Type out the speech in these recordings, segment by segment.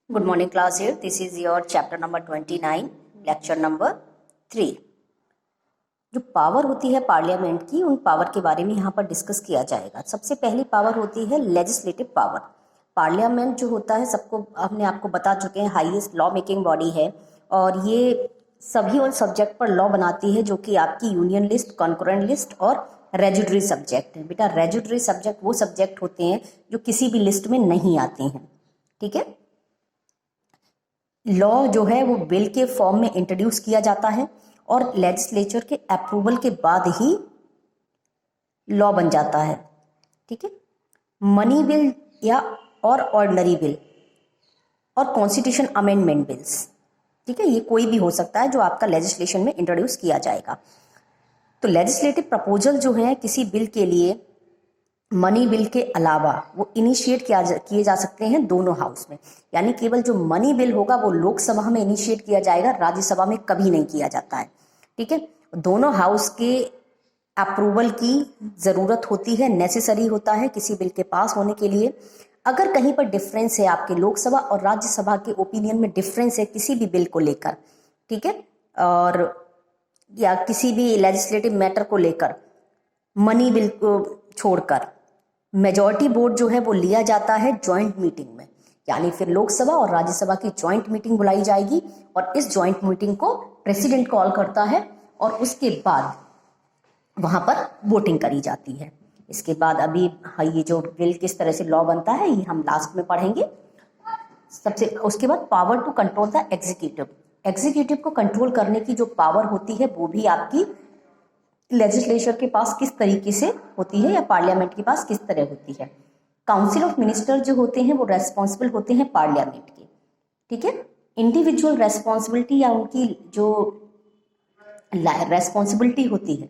Good morning class here. This is your chapter number 29, lecture number 3. जो power होती है parliament की, उन पावर के बारे में यहाँ पर डिस्कस किया जाएगा। सबसे पहली पावर होती है लेजिस्लेटिव पावर। पार्लियामेंट जो होता है, सबको हमने आपको बता चुके हैं, हाईएस्ट लॉ मेकिंग बॉडी है और ये सभी और सब्जेक्ट पर लॉ बनाती है, जो कि आपकी यूनियन लिस्ट, कॉन्करेंट लिस्ट और रेजुडरी सब्जेक्ट है। बेटा रेजुडरी सब्जेक्ट वो सब्जेक्ट होते हैं जो किसी भी लिस्ट में नहीं आते हैं, ठीक है। लॉ जो है वो बिल के फॉर्म में इंट्रोड्यूस किया जाता है और लेजिस्लेचर के अप्रूवल के बाद ही लॉ बन जाता है, ठीक है। मनी बिल या और ऑर्डिनरी बिल और कॉन्स्टिट्यूशन अमेंडमेंट बिल्स, ठीक है, ये कोई भी हो सकता है जो आपका लेजिस्लेशन में इंट्रोड्यूस किया जाएगा। तो लेजिस्लेटिव प्रपोजल जो है किसी बिल के लिए मनी बिल के अलावा वो इनिशिएट किए जा सकते हैं दोनों हाउस में। यानी केवल जो मनी बिल होगा वो लोकसभा में इनिशिएट किया जाएगा, राज्यसभा में कभी नहीं किया जाता है, ठीक है। दोनों हाउस के अप्रूवल की ज़रूरत होती है, नेसेसरी होता है किसी बिल के पास होने के लिए। अगर कहीं पर डिफरेंस है, आपके लोकसभा और राज्यसभा के ओपिनियन में डिफरेंस है किसी भी बिल को लेकर, ठीक है, और या किसी भी लेजिस्लेटिव मैटर को लेकर, मनी बिल को छोड़कर मेजॉरिटी वोट जो है वो लिया जाता है जॉइंट मीटिंग में। यानी फिर लोकसभा और राज्यसभा की जॉइंट मीटिंग बुलाई जाएगी और इस जॉइंट मीटिंग को प्रेसिडेंट कॉल करता है और उसके बाद वहां पर वोटिंग करी जाती है। इसके बाद अभी ये जो बिल किस तरह से लॉ बनता है ये हम लास्ट में पढ़ेंगे। उसके बाद power to control the executive. Executive को कंट्रोल करने की जो पावर होती है वो भी आपकी लेजिस्लेचर के पास किस तरीके से होती है या पार्लियामेंट के पास किस तरह होती है। काउंसिल ऑफ मिनिस्टर जो होते हैं वो रेस्पॉन्सिबल होते हैं पार्लियामेंट के, ठीक है। इंडिविजुअल रेस्पॉन्सिबिलिटी या उनकी जो रेस्पॉन्सिबिलिटी होती है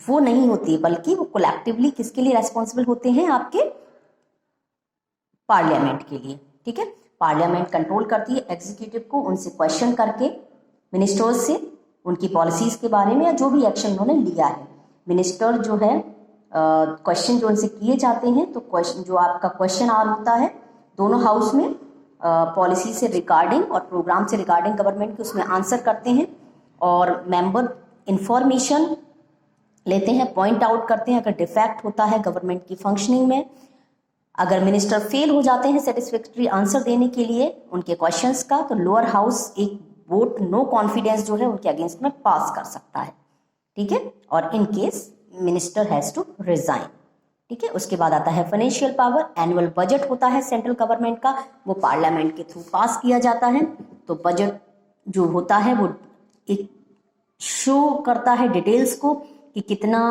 वो नहीं होती, बल्कि वो कोलेक्टिवली किसके लिए रेस्पॉन्सिबल होते हैं, आपके पार्लियामेंट के लिए, ठीक है। पार्लियामेंट कंट्रोल करती है एग्जीक्यूटिव को, उनसे क्वेश्चन करके मिनिस्टर्स से उनकी पॉलिसीज के बारे में या जो भी एक्शन उन्होंने लिया है। मिनिस्टर जो है क्वेश्चन जो उनसे किए जाते हैं, तो क्वेश्चन जो आपका क्वेश्चन आवर होता है दोनों हाउस में, पॉलिसी से रिगार्डिंग और प्रोग्राम से रिगार्डिंग गवर्नमेंट के, उसमें आंसर करते हैं और मेंबर इंफॉर्मेशन लेते हैं, पॉइंट आउट करते हैं अगर डिफेक्ट होता है गवर्नमेंट की फंक्शनिंग में। अगर मिनिस्टर फेल हो जाते हैं सेटिस्फैक्ट्री आंसर देने के लिए उनके क्वेश्चंस का, तो लोअर हाउस एक वोट नो कॉन्फिडेंस जो है उनके अगेंस्ट में पास कर सकता है, ठीक है। और in case minister has to resign, ठीक है। उसके बाद आता है फाइनेंशियल पावर। एनुअल बजट होता है सेंट्रल गवर्नमेंट का, वो पार्लियामेंट के थ्रू पास किया जाता है। तो बजट जो होता है वो एक शो करता है डिटेल्स को कि कितना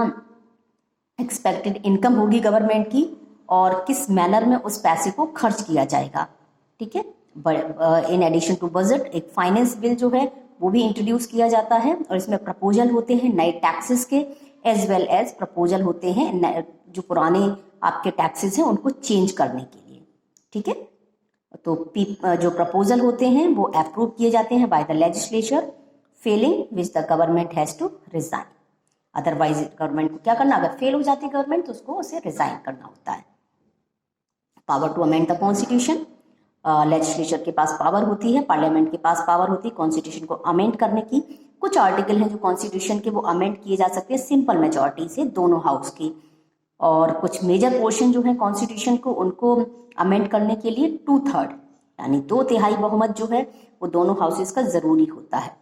एक्सपेक्टेड इनकम होगी गवर्नमेंट की और किस मैनर में उस पैसे को खर्च किया जाएगा, ठीक है। इन एडिशन टू बजट एक फाइनेंस बिल जो है वो भी इंट्रोड्यूस किया जाता है और इसमें प्रपोजल होते हैं नए टैक्सेस के, एज वेल एज प्रपोजल होते हैं जो पुराने आपके टैक्सेस हैं उनको चेंज करने के लिए, ठीक है। तो जो प्रपोजल होते हैं वो अप्रूव किए जाते हैं by the legislature, failing which the government has to resign. Otherwise government को क्या करना, अगर फेल हो जाती है गवर्नमेंट तो उसको उसे रिजाइन करना होता है। Power to amend the constitution. Legislature के पास पावर होती है, पार्लियामेंट के पास पावर होती है कॉन्स्टिट्यूशन को अमेंड करने की। कुछ आर्टिकल हैं जो कॉन्स्टिट्यूशन के वो अमेंड किए जा सकते हैं सिंपल मेजॉरिटी से दोनों हाउस की, और कुछ मेजर पोर्शन जो है कॉन्स्टिट्यूशन को उनको अमेंड करने के लिए 2/3 यानी 2/3 बहुमत जो है वो दोनों हाउसेस का जरूरी होता है,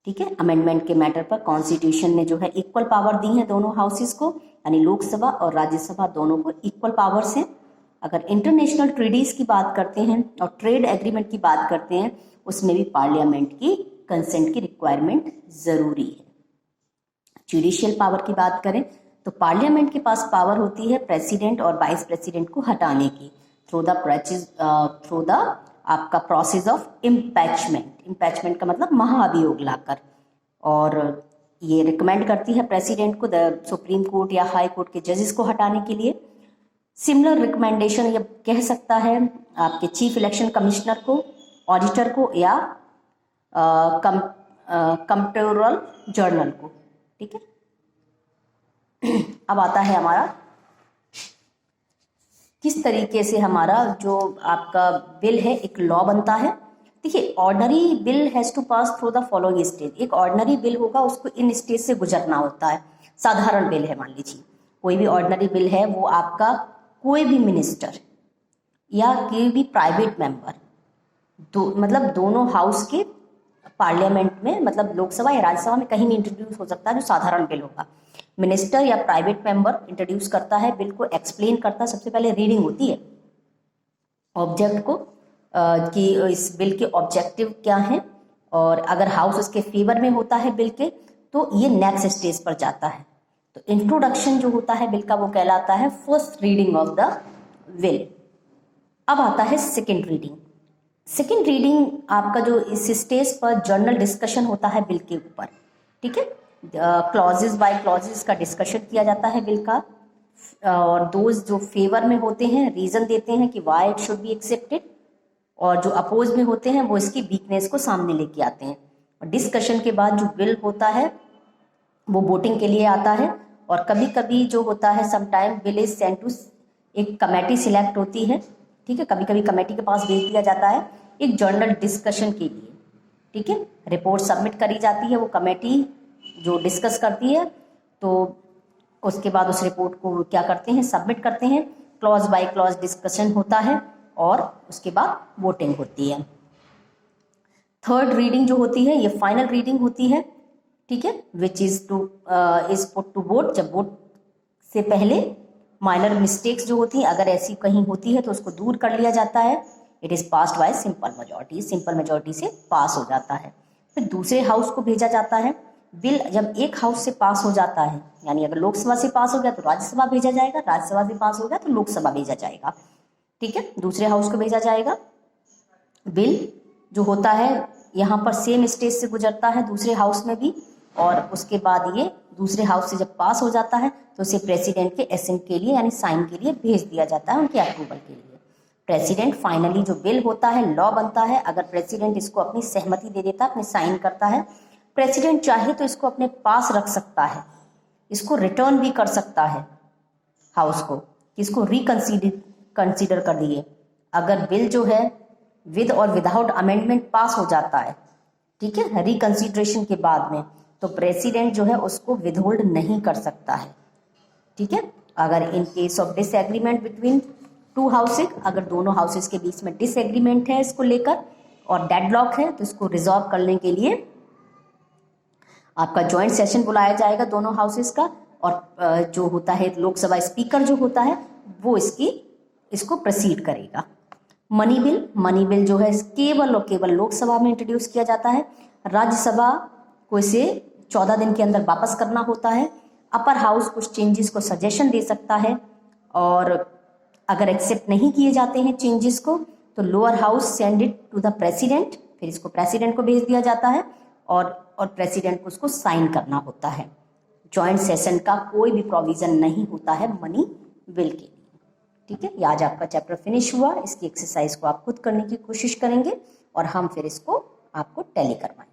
ठीक है। अमेंडमेंट के मैटर पर कॉन्स्टिट्यूशन ने जो है इक्वल पावर दी है दोनों हाउसेस को, यानी लोकसभा और राज्यसभा दोनों को इक्वल पावर्स हैं। अगर इंटरनेशनल ट्रेडीज की बात करते हैं और ट्रेड एग्रीमेंट की बात करते हैं उसमें भी पार्लियामेंट की कंसेंट की रिक्वायरमेंट जरूरी है। जुडिशियल पावर की बात करें तो पार्लियामेंट के पास पावर होती है प्रेसिडेंट और वाइस प्रेसिडेंट को हटाने की थ्रू द आपका प्रोसेस ऑफ इम्पैचमेंट। इम्पैचमेंट का मतलब महाअभियोग लाकर, और ये रिकमेंड करती है प्रेसिडेंट को द सुप्रीम कोर्ट या हाई कोर्ट के जजेस को हटाने के लिए। सिमिलर रिकमेंडेशन ये कह सकता है आपके चीफ इलेक्शन कमिश्नर को, ऑडिटर को या कंप्ट्रोलर जनरल को, ठीक है। अब आता है हमारा किस तरीके से हमारा जो आपका बिल है एक लॉ बनता है। देखिए, ordinary bill has to pass through the following stage. एक ऑर्डनरी बिल होगा, उसको इन स्टेज से गुजरना होता है। साधारण बिल है, मान लीजिए कोई भी ऑर्डनरी बिल है, वो आपका कोई भी मिनिस्टर या कोई भी प्राइवेट मेंबर मतलब दोनों हाउस के पार्लियामेंट में, मतलब लोकसभा या राज्यसभा में कहीं भी इंट्रोड्यूस हो सकता है, जो साधारण बिल होगा। मिनिस्टर या प्राइवेट मेंबर इंट्रोड्यूस करता है बिल को, एक्सप्लेन करता है। सबसे पहले रीडिंग होती है ऑब्जेक्ट को कि इस बिल के ऑब्जेक्टिव क्या हैं, और अगर हाउस उसके फेवर में होता है बिल के, तो ये नेक्स्ट स्टेज पर जाता है। तो इंट्रोडक्शन जो होता है बिल का, वो कहलाता है first reading of the bill. अब आता है सेकेंड रीडिंग। सेकेंड रीडिंग आपका जो इस स्टेज पर जर्नल डिस्कशन होता है बिल के ऊपर, ठीक है। क्लॉजेस बाय क्लॉजेस का डिस्कशन किया जाता है बिल का, और दोज जो फेवर में होते हैं रीजन देते हैं कि why it should be accepted, और जो अपोज में होते हैं वो इसकी वीकनेस को सामने लेके आते हैं। और डिस्कशन के बाद जो बिल होता है वो वोटिंग के लिए आता है। और कभी कभी जो होता है, sometime bill is sent to, एक कमेटी सिलेक्ट होती है, ठीक है, कभी कभी कमेटी के पास भेज दिया जाता है एक जर्नल डिस्कशन के लिए, ठीक है। रिपोर्ट सबमिट करी जाती है, वो कमेटी जो डिस्कस करती है, तो उसके बाद उस रिपोर्ट को क्या करते हैं, सबमिट करते हैं। क्लॉज बाय क्लॉज डिस्कशन होता है और उसके बाद वोटिंग होती है। थर्ड रीडिंग जो होती है ये फाइनल रीडिंग होती है, ठीक है, which is put to vote. जब वोट से पहले माइनर मिस्टेक्स जो होती हैं, अगर ऐसी कहीं होती है तो उसको दूर कर लिया जाता है। It is passed by simple majority, simple majority से पास हो जाता है। फिर दूसरे हाउस को भेजा जाता है। बिल जब एक हाउस से पास हो जाता है, यानी अगर लोकसभा से पास हो गया तो राज्यसभा भेजा जाएगा, राज्यसभा से पास हो गया तो लोकसभा भेजा जाएगा, ठीक है, दूसरे हाउस को भेजा जाएगा। बिल जो होता है यहाँ पर सेम स्टेज से गुजरता है दूसरे हाउस में भी, और उसके बाद ये दूसरे हाउस से जब पास हो जाता है तो उसे प्रेसिडेंट के एसेंट के लिए, यानी साइन के लिए भेज दिया जाता है, उनके अप्रूवल के लिए। प्रेसिडेंट फाइनली जो बिल होता है लॉ बनता है अगर प्रेसिडेंट इसको अपनी सहमति दे देता है, अपने साइन करता है। प्रेसिडेंट चाहे तो इसको अपने पास रख सकता है, इसको रिटर्न भी कर सकता है हाउस को, इसको कंसीडर कर दिए। अगर बिल जो है विद और विदाउट अमेंडमेंट पास हो जाता है, ठीक है, रिकंसीडरेशन के बाद में, तो प्रेसिडेंट जो है उसको विदहोल्ड नहीं कर सकता है, ठीक है। अगर in case of disagreement between two houses, अगर दोनों हाउसेज के बीच में डिसएग्रीमेंट है इसको लेकर और डेडलॉक है, तो इसको रिजॉल्व करने के लिए आपका ज्वाइंट सेशन बुलाया जाएगा दोनों हाउसेज का, और जो होता है लोकसभा स्पीकर जो होता है वो इसको प्रोसीड करेगा। मनी बिल जो है केवल और केवल लोकसभा में इंट्रोड्यूस किया जाता है। राज्यसभा को इसे 14 दिन के अंदर वापस करना होता है। अपर हाउस कुछ चेंजेस को सजेशन दे सकता है, और अगर एक्सेप्ट नहीं किए जाते हैं चेंजेस को तो lower house send it to the president, फिर इसको प्रेसिडेंट को भेज दिया जाता है, और प्रेसिडेंट को उसको साइन करना होता है। जॉइंट सेशन का कोई भी प्रोविजन नहीं होता है मनी बिल के लिए, ठीक है। ये आज आपका चैप्टर फिनिश हुआ। इसकी एक्सरसाइज को आप खुद करने की कोशिश करेंगे और हम फिर इसको आपको टैली करवाएंगे।